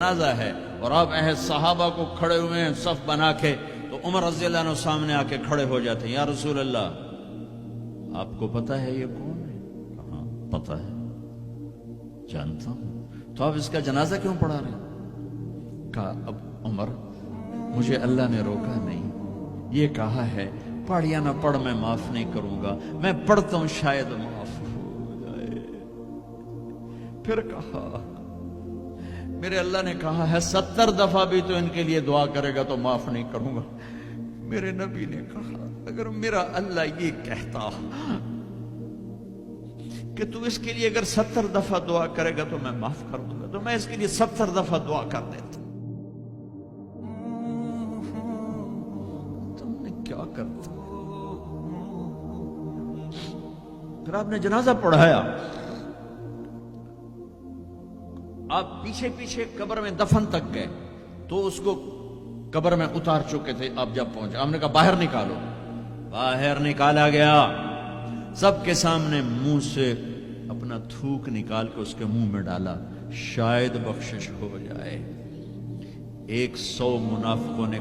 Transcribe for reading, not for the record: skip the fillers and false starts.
جنازہ ہے اور آپ اہل صحابہ کو کھڑے ہوئے ہیں صف بنا کے، تو عمر رضی اللہ عنہ سامنے آ کے کھڑے ہو جاتے ہیں، یا رسول اللہ آپ کو پتہ ہے یہ کون ہے؟ کہاں پتہ ہے، جانتا ہوں، تو آپ اس کا جنازہ کیوں پڑھا رہے ہیں؟ کہا اب عمر مجھے اللہ نے روکا نہیں، یہ کہا ہے پڑھ یا نہ پڑھ میں معاف نہیں کروں گا، میں پڑھتا ہوں شاید معاف ہو جائے۔ پھر کہا میرے اللہ نے کہا ہے 70 دفعہ بھی تو ان کے لیے دعا کرے گا تو معاف نہیں کروں گا۔ میرے نبی نے کہا اگر میرا اللہ یہ کہتا کہ تو اس کے لیے اگر 70 دفعہ دعا کرے گا تو میں معاف کر دوں گا، تو میں اس کے لیے 70 دفعہ دعا کر دیتا۔ تم نے کیا کرتا؟ پھر آپ نے جنازہ پڑھایا، آپ پیچھے پیچھے قبر میں دفن تک گئے تو اس کو قبر میں اتار چکے تھے، آپ جب پہنچے آپ نے کہا باہر نکالو، باہر نکالا گیا، سب کے سامنے منہ سے اپنا تھوک نکال کے اس کے منہ میں ڈالا، شاید بخشش ہو جائے۔ 100 منافقوں نے